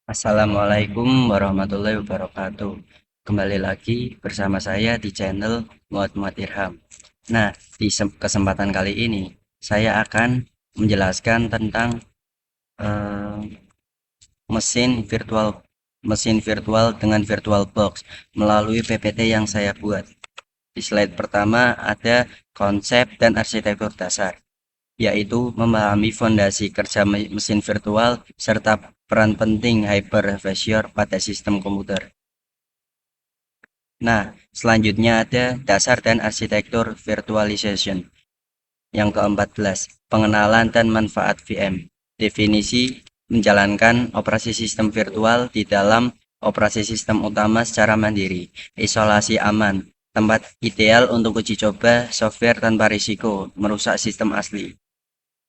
Assalamualaikum warahmatullahi wabarakatuh. Kembali lagi bersama saya di channel Muhammad Irham. Nah, di kesempatan kali ini saya akan menjelaskan tentang eh, mesin virtual dengan VirtualBox melalui PPT yang saya buat. Di slide pertama ada konsep dan arsitektur dasar, yaitu memahami fondasi kerja mesin virtual serta peran penting hypervisor pada sistem komputer. Nah, selanjutnya ada dasar dan arsitektur virtualization. Yang ke-14, pengenalan dan manfaat VM. Definisi menjalankan operasi sistem virtual di dalam operasi sistem utama secara mandiri. Isolasi aman, tempat ideal untuk uji coba software tanpa risiko merusak sistem asli.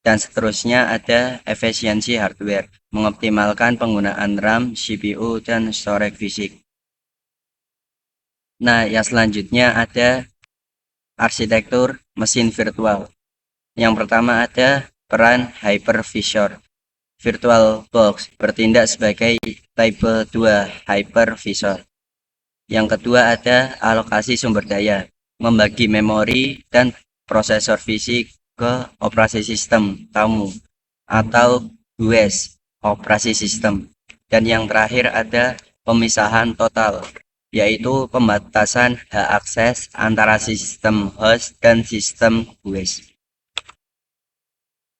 Dan seterusnya ada efisiensi hardware, mengoptimalkan penggunaan RAM, CPU, dan storage fisik. Nah, yang selanjutnya ada arsitektur mesin virtual. Yang pertama ada peran hypervisor. VirtualBox bertindak sebagai tipe 2 hypervisor. Yang kedua ada alokasi sumber daya, membagi memori dan prosesor fisik ke operasi sistem tamu atau OS operasi sistem. Dan yang terakhir ada pemisahan total, yaitu pembatasan hak akses antara sistem host dan sistem OS.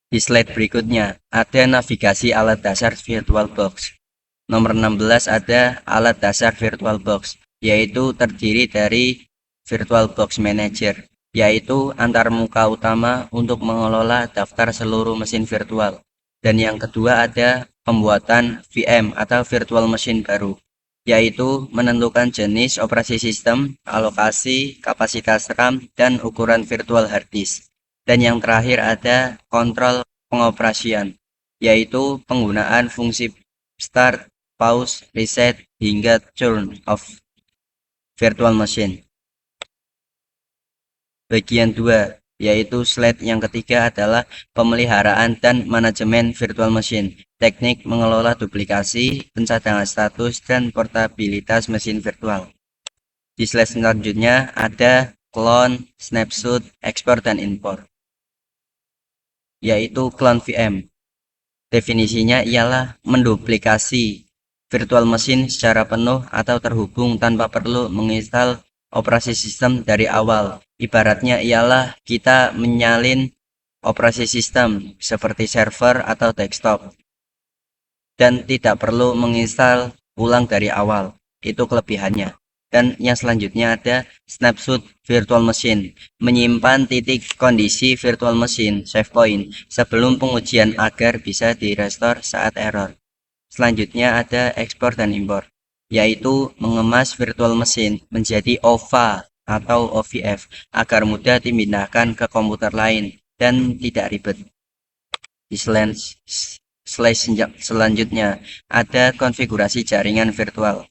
Di slide berikutnya ada navigasi alat dasar VirtualBox. Nomor 16 ada alat dasar VirtualBox, yaitu terdiri dari VirtualBox Manager, yaitu antarmuka utama untuk mengelola daftar seluruh mesin virtual. Dan yang kedua ada pembuatan VM atau virtual machine baru, yaitu menentukan jenis operasi sistem, alokasi, kapasitas RAM, dan ukuran virtual hard disk. Dan yang terakhir ada kontrol pengoperasian, yaitu penggunaan fungsi start, pause, reset, hingga turn off virtual machine. Bagian 2, yaitu slide yang ketiga adalah pemeliharaan dan manajemen virtual machine, teknik mengelola duplikasi, pencadangan status, dan portabilitas mesin virtual. Di slide selanjutnya ada clone, snapshot, ekspor, dan import, yaitu clone VM. Definisinya ialah menduplikasi virtual machine secara penuh atau terhubung tanpa perlu menginstal operasi sistem dari awal. Ibaratnya ialah kita menyalin operasi sistem seperti server atau desktop dan tidak perlu menginstal ulang dari awal. Itu kelebihannya. Dan yang selanjutnya ada snapshot virtual machine, menyimpan titik kondisi virtual machine save point sebelum pengujian agar bisa direstore saat error. Selanjutnya ada ekspor dan import, yaitu mengemas virtual machine menjadi OVA atau OVF agar mudah dipindahkan ke komputer lain dan tidak ribet. Di slide selanjutnya ada konfigurasi jaringan virtual.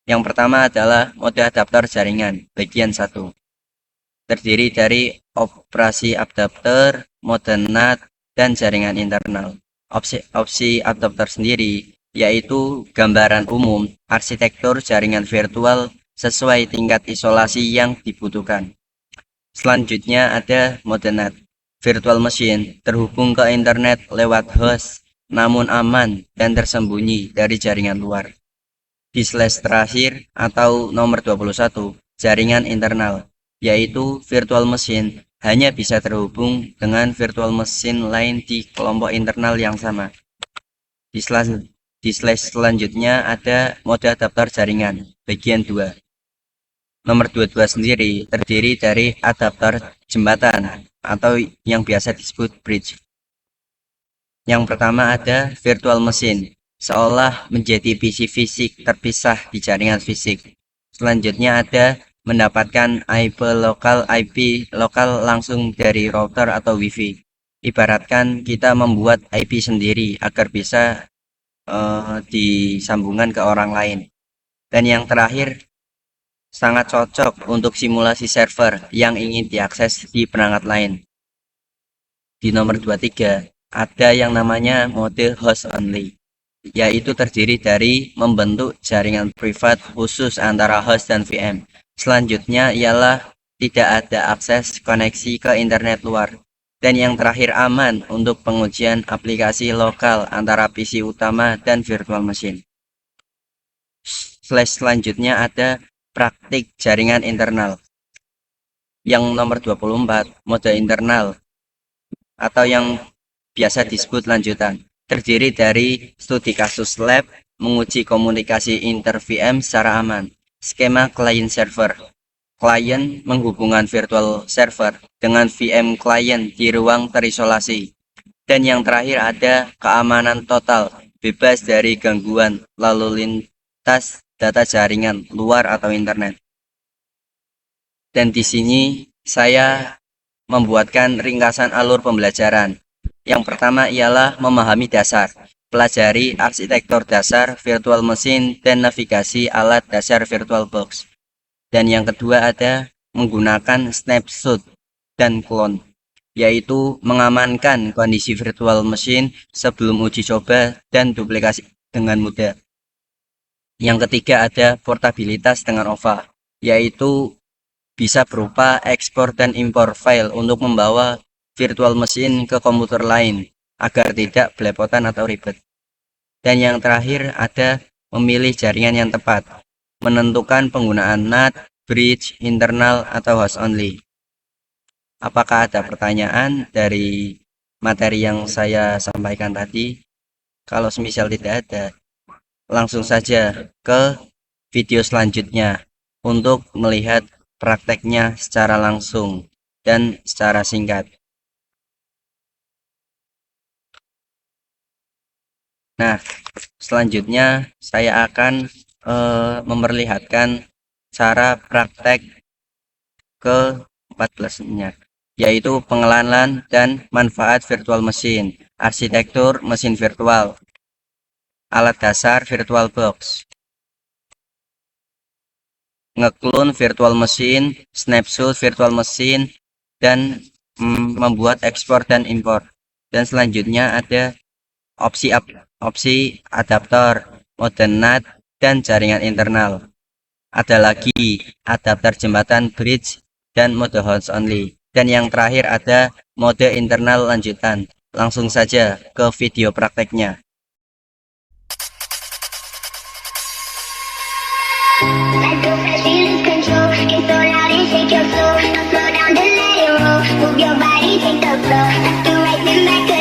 Yang pertama adalah mode adaptor jaringan, bagian 1. Terdiri dari operasi adapter, mode NAT, dan jaringan internal. Opsi adapter sendiri yaitu gambaran umum arsitektur jaringan virtual sesuai tingkat isolasi yang dibutuhkan. Selanjutnya ada mode NAT. Virtual machine terhubung ke internet lewat host namun aman dan tersembunyi dari jaringan luar. Di slide terakhir atau nomor 21, jaringan internal, yaitu virtual machine hanya bisa terhubung dengan virtual machine lain di kelompok internal yang sama. Di slide selanjutnya ada mode adaptor jaringan, bagian 2. Nomor 22 sendiri terdiri dari adaptor jembatan atau yang biasa disebut bridge. Yang pertama ada virtual machine, seolah menjadi PC fisik terpisah di jaringan fisik. Selanjutnya ada mendapatkan IP lokal langsung dari router atau wifi. Ibaratkan kita membuat IP sendiri agar bisa disambungkan ke orang lain. Dan yang terakhir sangat cocok untuk simulasi server yang ingin diakses di perangkat lain. Di nomor 23 ada yang namanya mode host only, yaitu terdiri dari membentuk jaringan privat khusus antara host dan VM. Selanjutnya ialah tidak ada akses koneksi ke internet luar. Dan yang terakhir aman untuk pengujian aplikasi lokal antara PC utama dan virtual machine. Slide selanjutnya ada praktik jaringan internal. Yang nomor 24, mode internal atau yang biasa disebut lanjutan. Terdiri dari studi kasus lab, menguji komunikasi inter VM secara aman. Skema client server. Klien menghubungkan virtual server dengan VM klien di ruang terisolasi. Dan yang terakhir ada keamanan total, bebas dari gangguan lalu lintas data jaringan luar atau internet. Dan di sini saya membuatkan ringkasan alur pembelajaran. Yang pertama ialah memahami dasar. Pelajari arsitektur dasar virtual machine dan navigasi alat dasar VirtualBox. Dan yang kedua ada menggunakan snapshot dan clone, yaitu mengamankan kondisi virtual machine sebelum uji coba dan duplikasi dengan mudah. Yang ketiga ada portabilitas dengan OVA, yaitu bisa berupa ekspor dan impor file untuk membawa virtual machine ke komputer lain agar tidak belepotan atau ribet. Dan yang terakhir ada memilih jaringan yang tepat, menentukan penggunaan NAT, bridge, internal, atau host only. Apakah ada pertanyaan dari materi yang saya sampaikan tadi? Kalau semisal tidak ada, langsung saja ke video selanjutnya untuk melihat prakteknya secara langsung dan secara singkat. Nah, selanjutnya saya akan memperlihatkan cara praktek ke-14-nya, yaitu pengenalan dan manfaat virtual machine, arsitektur mesin virtual, alat dasar VirtualBox, ngeklon virtual machine, snapshot virtual machine, dan membuat ekspor dan impor. Dan selanjutnya ada opsi adaptor, mode NAT, dan jaringan internal. Ada lagi adapter jembatan bridge dan mode host only. Dan yang terakhir ada mode internal lanjutan. Langsung saja ke video prakteknya.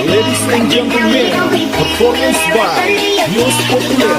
Ladies and gentlemen, performance by Yos Populer.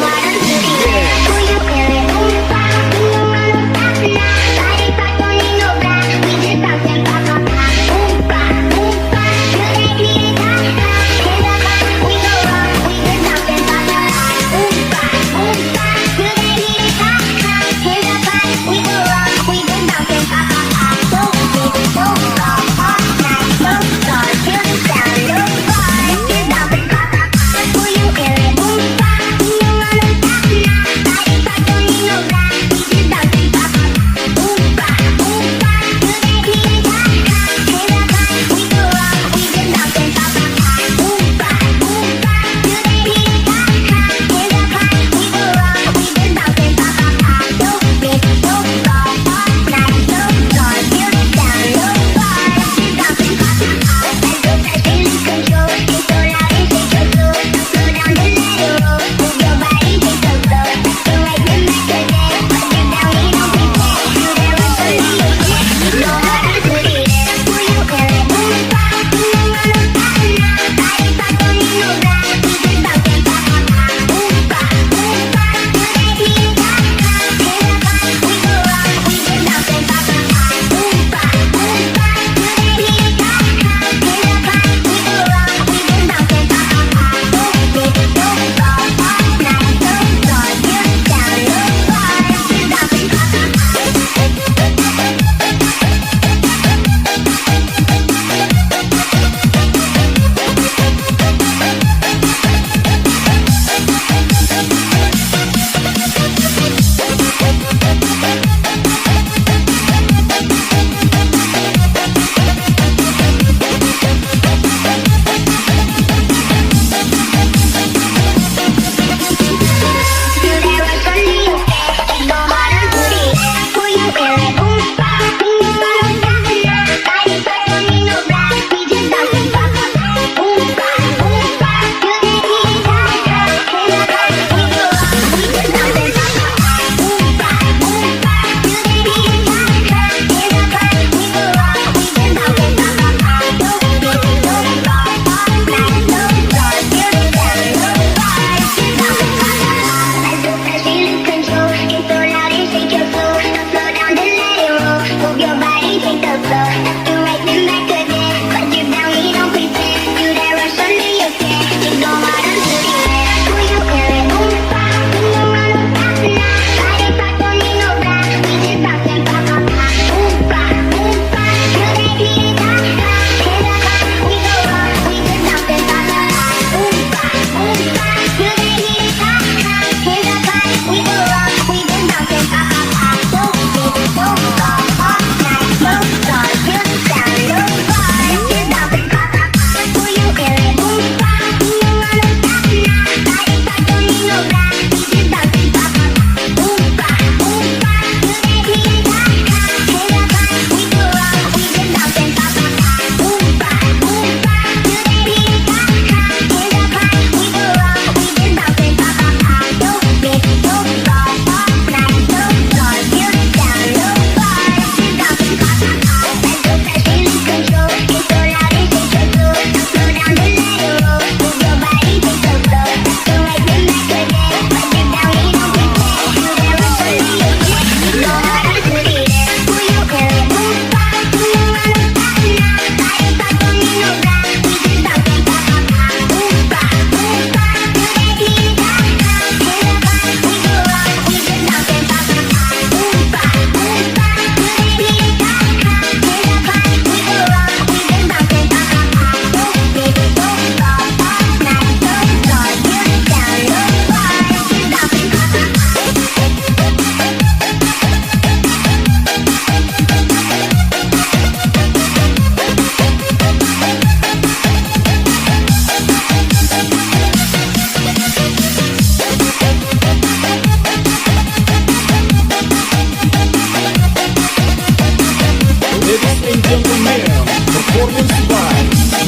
Ladies and gentlemen, performance by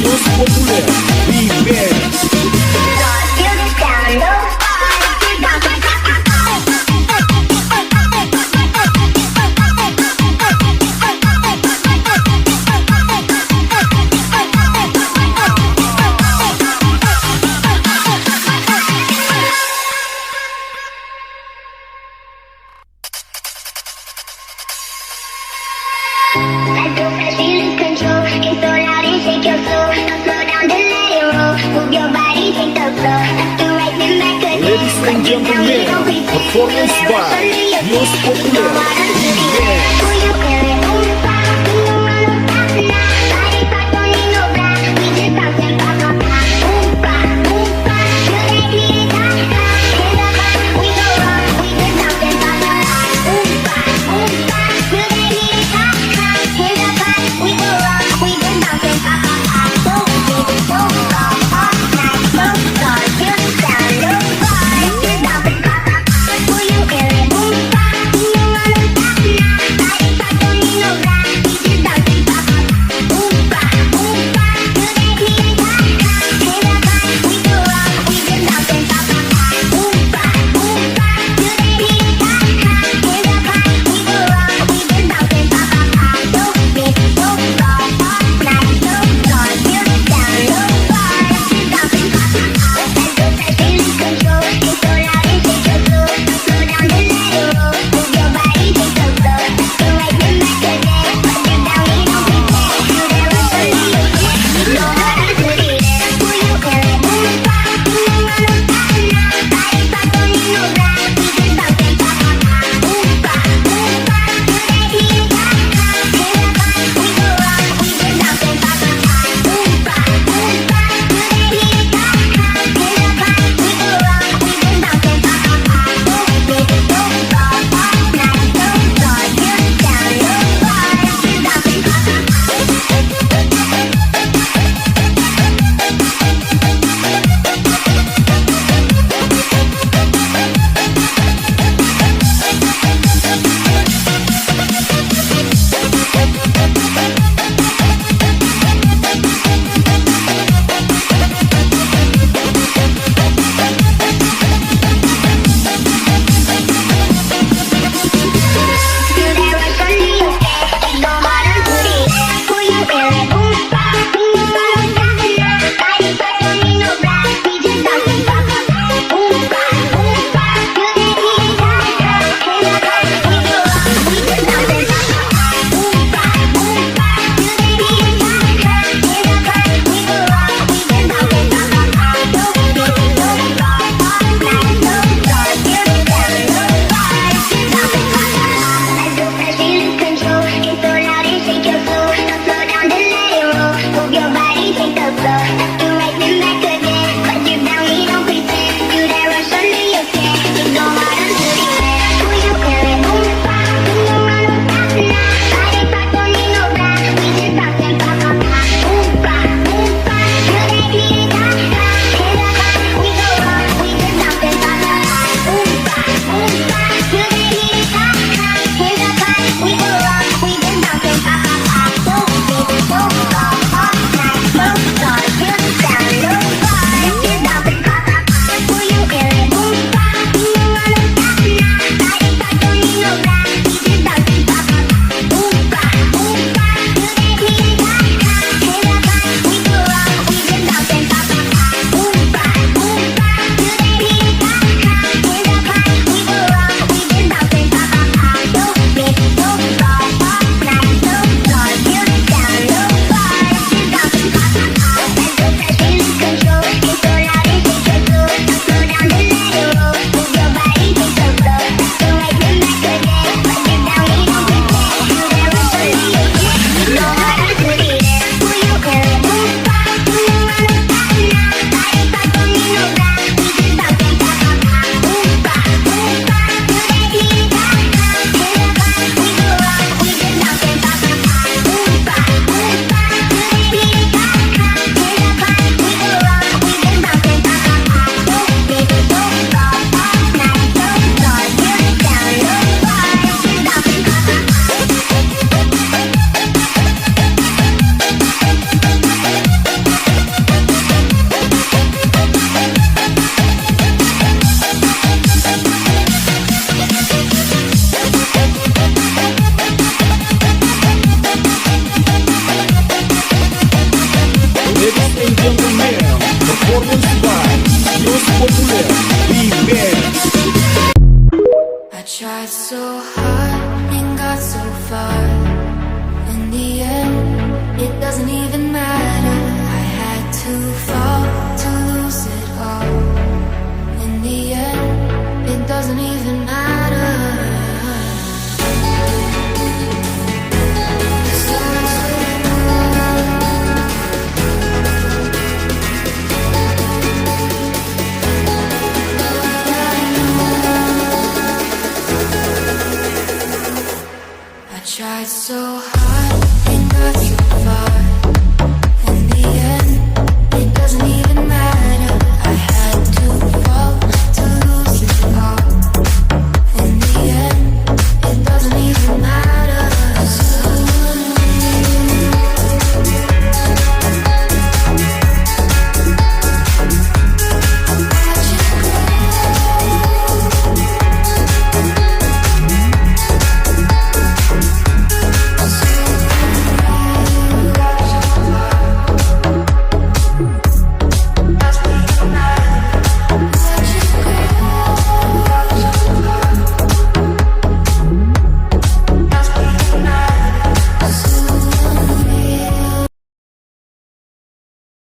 Most Popular Remix. Bye. so hard and got so far. In the end, it doesn't even